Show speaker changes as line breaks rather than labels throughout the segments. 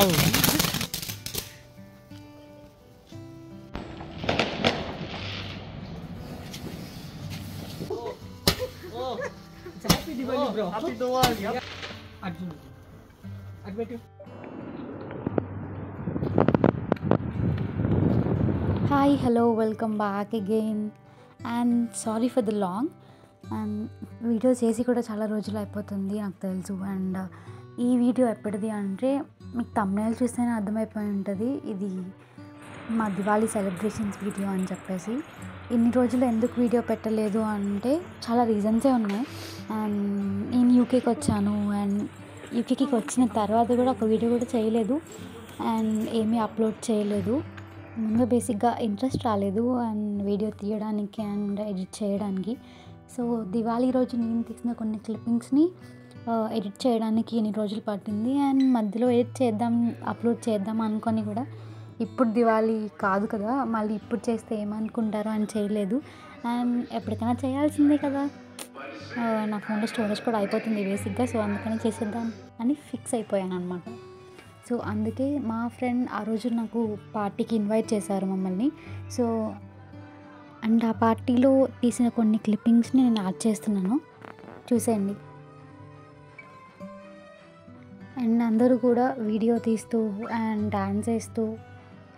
Happy Diwali, bro.
Happy Diwali. Yep.
Admit.
Hi, hello, welcome back again. And sorry for the long. And video చేసి కూడా చాలా రోజులు అయిపోతుంది నాకు తెలుసు. అండ్ ఈ వీడియో ఎప్పటిది అంటే మీకు thumbnail చూస్తేనే అర్థమైపోయి ఉంటుంది ఇది మా దివాళీ సెలబ్రేషన్స్ వీడియో అని చెప్పేసి. ఇన్ని రోజులు ఎందుకు వీడియో పెట్టలేదు అంటే చాలా రీజన్సే ఉన్నాయి. అండ్ నేను యూకేకి వచ్చాను అండ్ యూకేకి వచ్చిన తర్వాత కూడా ఒక వీడియో కూడా చేయలేదు అండ్ ఏమీ అప్లోడ్ చేయలేదు. ముందు బేసిక్గా ఇంట్రెస్ట్ రాలేదు అండ్ వీడియో తీయడానికి అండ్ ఎడిట్ చేయడానికి. సో దివాళీ రోజు నేను తీసిన కొన్ని క్లిప్పింగ్స్ని ఎడిట్ చేయడానికి ఎన్ని రోజులు పట్టింది అండ్ మధ్యలో ఎడిట్ చేద్దాం అప్లోడ్ చేద్దాం అనుకొని కూడా ఇప్పుడు దివాళీ కాదు కదా మళ్ళీ ఇప్పుడు చేస్తే ఏమనుకుంటారో అని చేయలేదు. అండ్ ఎప్పటికైనా చేయాల్సిందే కదా, నా ఫోన్లో స్టోరేజ్ కూడా అయిపోతుంది బేసిక్గా. సో అందుకని చేసేద్దాం అని ఫిక్స్ అయిపోయాను అనమాట. సో అందుకే మా ఫ్రెండ్ ఆ రోజు నాకు పార్టీకి ఇన్వైట్ చేశారు మమ్మల్ని. సో అండ్ ఆ పార్టీలో తీసిన కొన్ని క్లిప్పింగ్స్ని నేను యాడ్ చేస్తున్నాను, చూసేయండి. అండ్ అందరూ కూడా వీడియో తీస్తూ అండ్ డాన్స్ చేస్తూ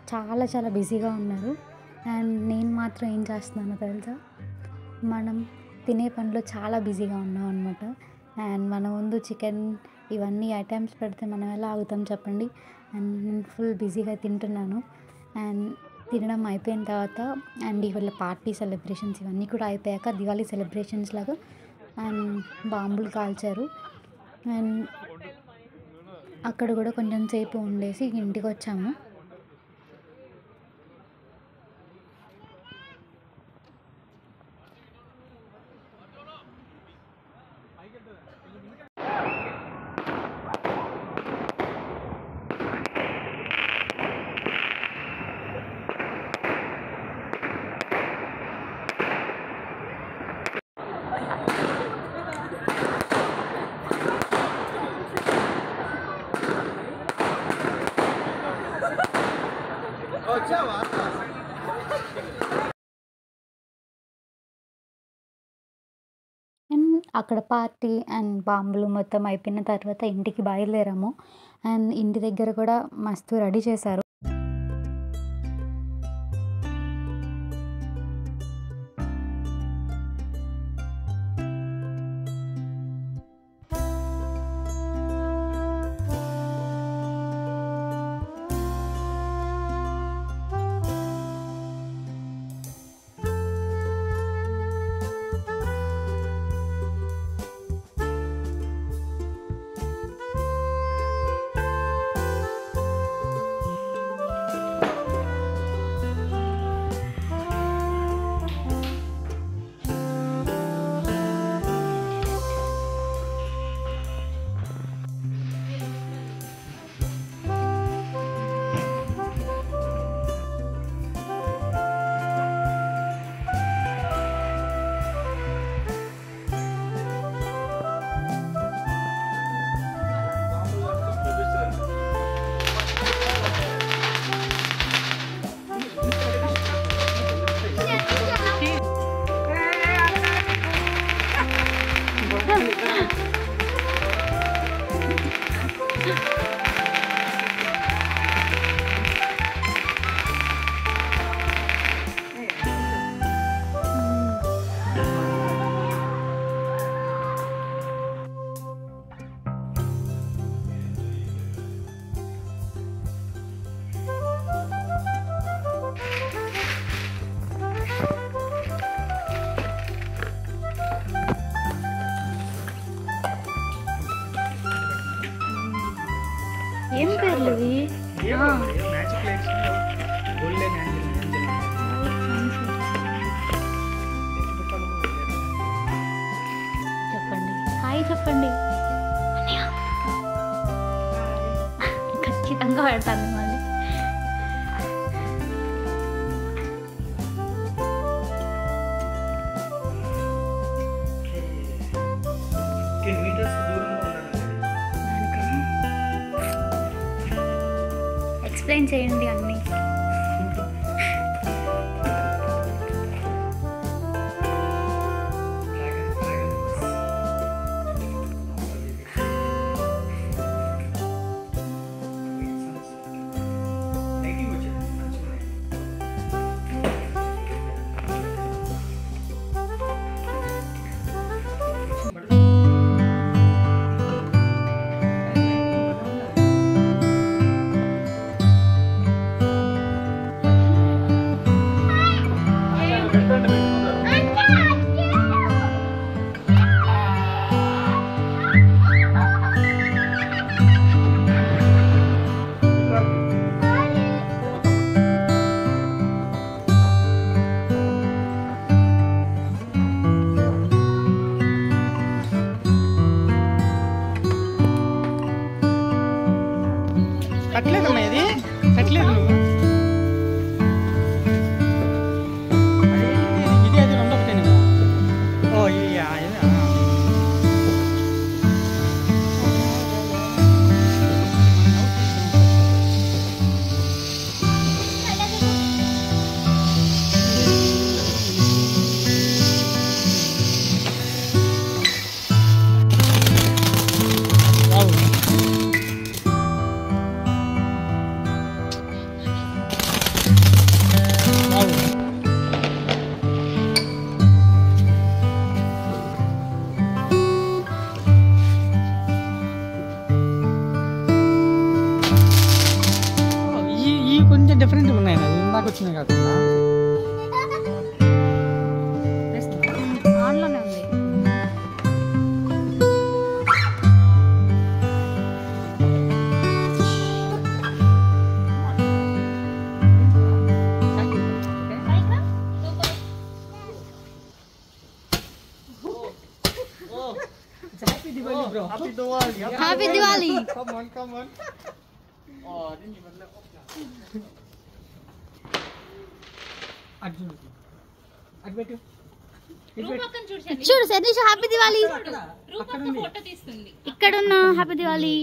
చాలా చాలా బిజీగా ఉన్నారు. అండ్ నేను మాత్రం ఏం చేస్తున్నానో తెలుసా, మనం తినే పనిలో చాలా బిజీగా ఉన్నాం అనమాట. అండ్ మన ముందు చికెన్ ఇవన్నీ ఐటమ్స్ పెడితే మనం ఎలా ఆగుతాం చెప్పండి. అండ్ నేను ఫుల్ బిజీగా తింటున్నాను. అండ్ తినడం అయిపోయిన తర్వాత అండ్ ఇవాళ పార్టీ సెలబ్రేషన్స్ ఇవన్నీ కూడా అయిపోయాక దివాళీ సెలబ్రేషన్స్ లాగా అండ్ బాంబులు కాల్చారు. అండ్ అక్కడ కూడా కొంచెం సేపు ఉండేసి ఇంటికి వచ్చాము. అండ్ అక్కడ పార్టీ అండ్ బాంబులు మొత్తం అయిపోయిన తర్వాత ఇంటికి బయలుదేరాము. అండ్ ఇంటి దగ్గర కూడా మస్తు రెడీ చేశారు. ఏం పేర్లు ఇవి?
మ్యాజిక్ లైట్స్ గోల్డెన్
చెప్పండి, హాయ్ చెప్పండి. ఖచ్చితంగా పెడతాను మళ్ళీ.
మీటర్స్ దూరంగా ఉండాలి.
ఎక్స్ప్లెయిన్ చేయండి అన్నీ.
కట్టలేదమ్మా ఇది కట్టలేదు నువ్వు ఇది అది రెండు ఒకటేనా? ఓ ఇదా కొంచెం డిఫరెంట్గా ఉన్నాయి కదా ఇందాక వచ్చినాయి కాకుండా.
ఆన్లోనే ఉంది.
Happy Diwali, bro.
Happy Diwali.
Happy Diwali.
Come on. Oh, didn't even know.
Arjun. Adbetu.
చూడు సతీష్ హ్యాపీ దివాలి.
అక్కడ ఉంది.
ఇక్కడున్న హ్యాపీ దివాలి.